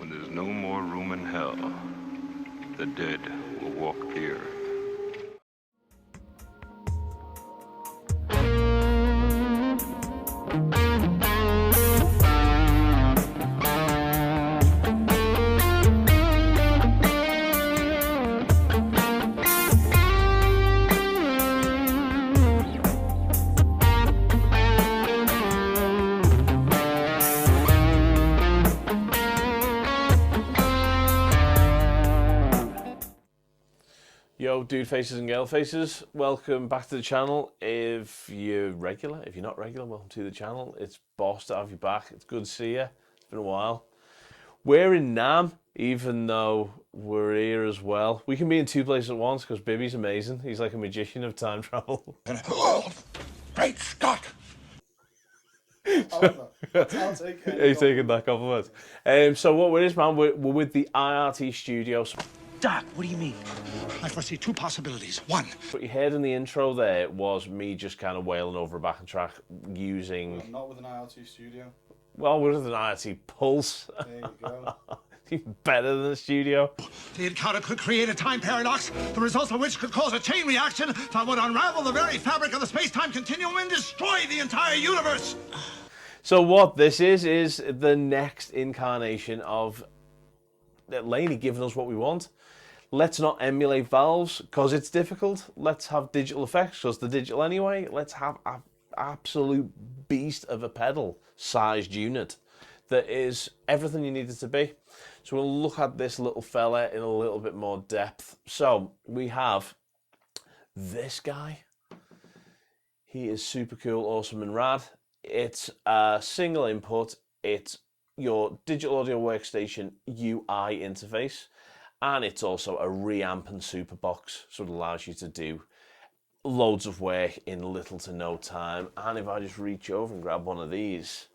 When there's no more room in hell, the dead will walk the earth. Yo, dude faces and girl faces, welcome back to the channel. If you're regular, if you're not regular, welcome to the channel. It's boss to have you back. It's good to see you. It's been a while. We're in Nam, even though we're here as well. We can be in two places at once because Bibby's amazing. He's like a magician of time travel. Oh, great Scott! I'll take it. He's taking that compliment. So what it is, man, we're with the IRT studios. Doc, what do you mean? I foresee two possibilities. One. What you heard in the intro there was me just kind of wailing over a backing track using... Not with an IRT studio. Well, we're with an IRT Pulse. There you go. Even better than the studio. The encounter could create a time paradox, the results of which could cause a chain reaction that would unravel the very fabric of the space-time continuum and destroy the entire universe. So what this is the next incarnation of Laney giving us what we want. Let's not emulate valves because it's difficult. Let's have digital effects because they're digital anyway. Let's have an absolute beast of a pedal-sized unit that is everything you need it to be. So we'll look at this little fella in a little bit more depth. So we have this guy. He is super cool, awesome, and rad. It's a single input. It's your digital audio workstation UI interface. And it's also a reamp and super box, so it allows you to do loads of work in little to no time. And if I just reach over and grab one of these,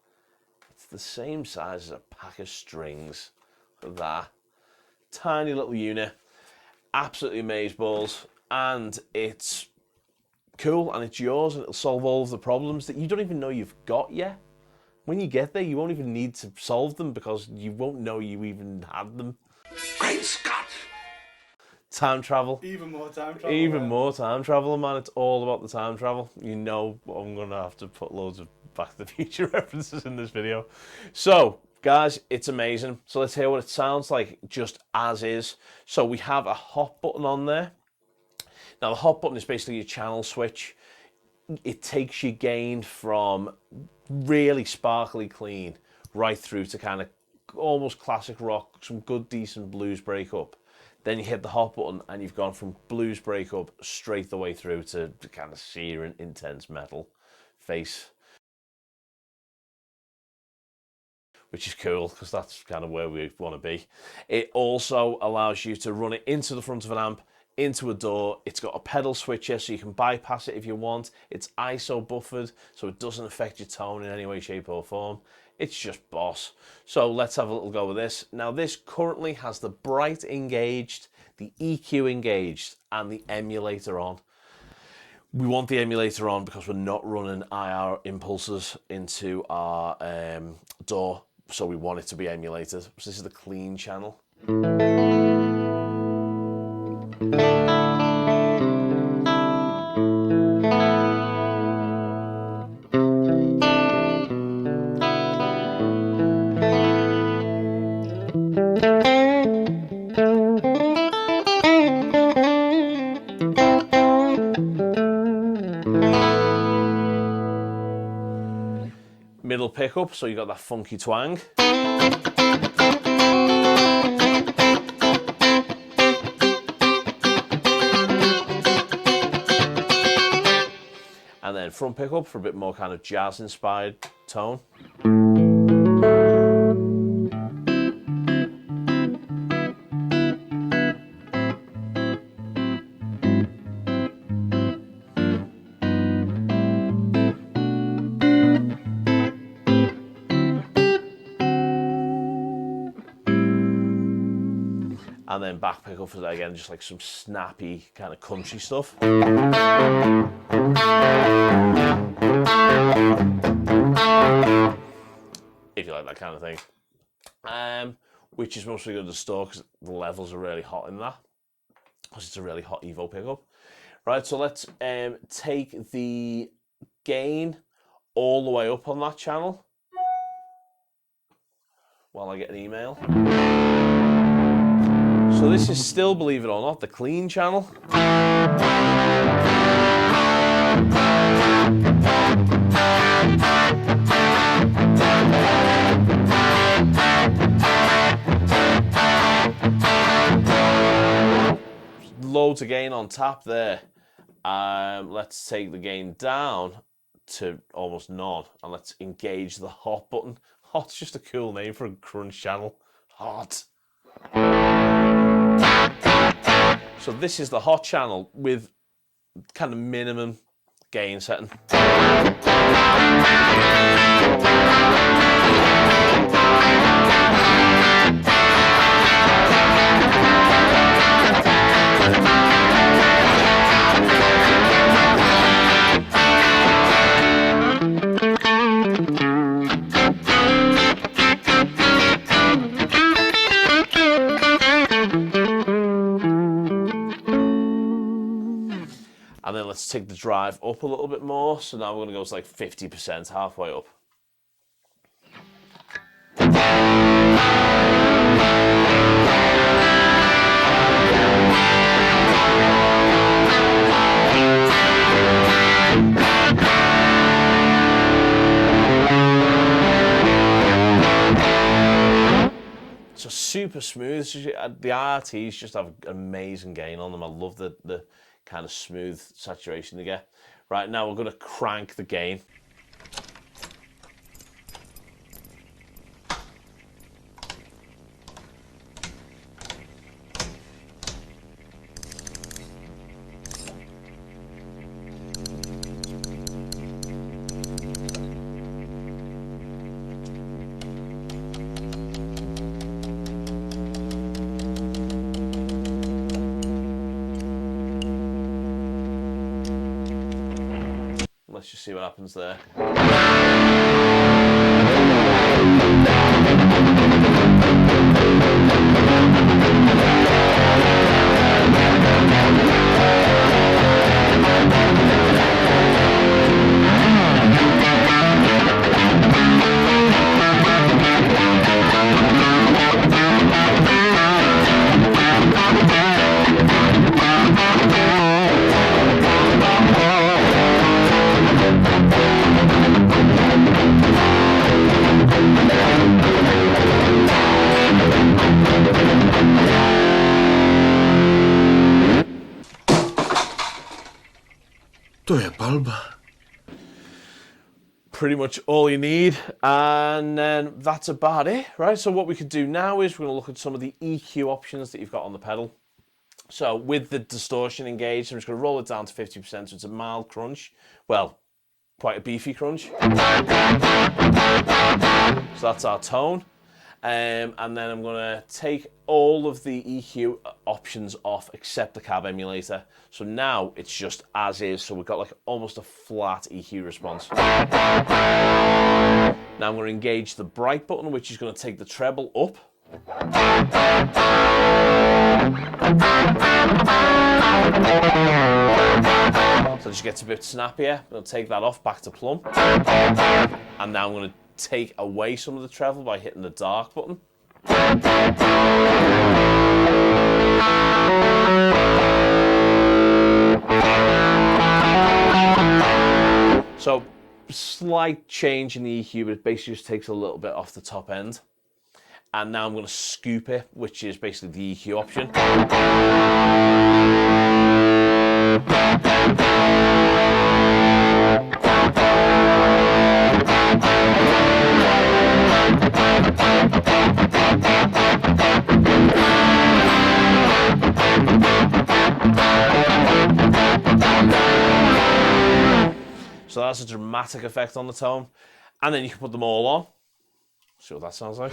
it's the same size as a pack of strings. Look at that. Tiny little unit, absolutely amazeballs, and it's cool and it's yours and it'll solve all of the problems that you don't even know you've got yet. When you get there, you won't even need to solve them because you won't know you even had them. Great Scott! Time travel. Even more time travel. Even more time travel, man. It's all about the time travel. You know I'm going to have to put loads of Back to the Future references in this video. So, guys, it's amazing. So let's hear what it sounds like just as is. So we have a hot button on there. Now, the hot button is basically a channel switch. It takes your gain from really sparkly clean right through to kind of almost classic rock, some good decent blues breakup. Then you hit the hot button and you've gone from blues breakup straight the way through to kind of searing intense metal face, which is cool because that's kind of where we want to be. It also allows you to run it into the front of an amp, into a door. It's got a pedal switcher so you can bypass it if you want. It's ISO buffered so it doesn't affect your tone in any way, shape or form. It's just boss. So let's have a little go with this. Now this currently has the bright engaged, the EQ engaged, and the emulator on. We want the emulator on because we're not running IR impulses into our door, so we want it to be emulated. So this is the clean channel. Middle pickup, so you got that funky twang. And then front pickup for a bit more kind of jazz inspired tone. And then back pickup for that again, just like some snappy kind of country stuff. If you like that kind of thing. which is mostly going to distort because the levels are really hot in that, because it's a really hot Evo pickup. Right, so let's take the gain all the way up on that channel while I get an email. So this is still, believe it or not, the clean channel. Loads of gain on tap there. Let's take the gain down to almost none, and let's engage the hot button. Hot's just a cool name for a crunch channel. Hot. So this is the hot channel with kind of minimum gain setting. And then let's take the drive up a little bit more. So now we're going to go to like 50%, halfway up. So super smooth. The IRTs just have an amazing gain on them. I love the kind of smooth saturation they get. Right, now we're going to crank the gain. Let's just see what happens there. To je palba. Pretty much all you need, and then that's about it, right? So what we could do now is we're going to look at some of the EQ options that you've got on the pedal. So with the distortion engaged, I'm just going to roll it down to 50%, so it's a mild crunch. Well, quite a beefy crunch. So that's our tone. And then I'm going to take all of the EQ options off except the cab emulator. So now it's just as is. So we've got like almost a flat EQ response. Now I'm going to engage the bright button, which is going to take the treble up. So it just gets a bit snappier. I'm going to take that off back to plumb. And now I'm going to take away some of the treble by hitting the dark button. So slight change in the EQ, but it basically just takes a little bit off the top end. And now I'm going to scoop it, which is basically the EQ option. So that's a dramatic effect on the tone. And then you can put them all on. See what that sounds like.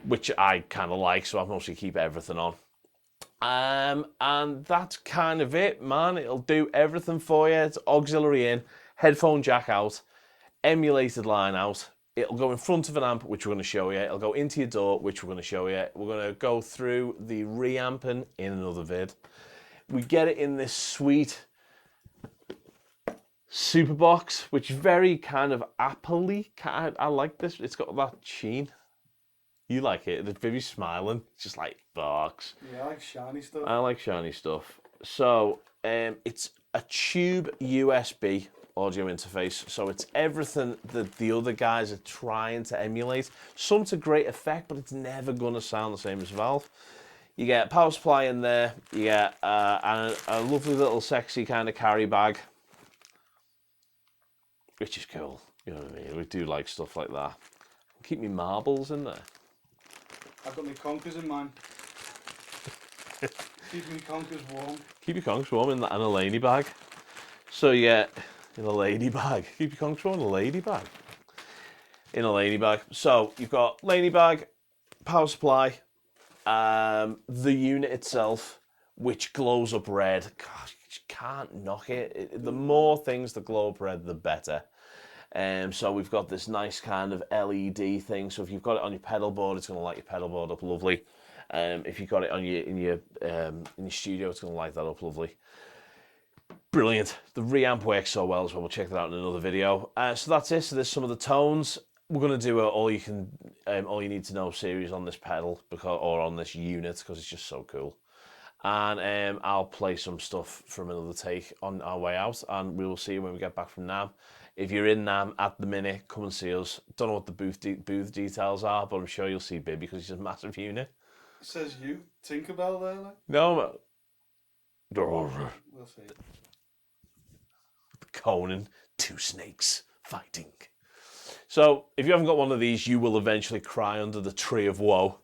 Which I kind of like, so I mostly keep everything on. And that's kind of it, man. It'll do everything for you. It's auxiliary in, headphone jack out, emulated line out. It'll go in front of an amp, which we're going to show you. It'll go into your door, which we're going to show you. We're going to go through the reamping in another vid. We get it in this sweet super box, which is very kind of Apple-y. I like this. It's got that sheen. You like it. The baby's smiling. It's just like, box. Yeah, I like shiny stuff. I like shiny stuff. So it's a tube USB audio interface. So it's everything that the other guys are trying to emulate. Some to great effect, but it's never going to sound the same as Valve. You get a power supply in there. You get a lovely little sexy kind of carry bag, which is cool. You know what I mean? We do like stuff like that. Keep me marbles in there. I've got my conkers in mine. Keep me conkers warm. Keep your conks warm in a Laney bag. So yeah, in a Laney bag. Keep your conks warm in a lady bag. In a Laney bag. So you've got Laney bag, power supply, the unit itself, which glows up red. God, you just can't knock it. The more things that glow up red, the better. So we've got this nice kind of LED thing. So if you've got it on your pedal board, it's going to light your pedal board up lovely. If you've got it on in your studio, it's going to light that up lovely. Brilliant. The reamp works so well as well. We'll check that out in another video. So that's it. So there's some of the tones. We're going to do all you need to know series on this pedal or on this unit because it's just so cool. And I'll play some stuff from another take on our way out, and we will see you when we get back from NAMM. If you're in NAMM at the minute, come and see us. Don't know what the booth details are, but I'm sure you'll see Bib because he's a massive unit. It says you, Tinkerbell there, like? No, We'll see. Conan, two snakes fighting. So, if you haven't got one of these, you will eventually cry under the tree of woe.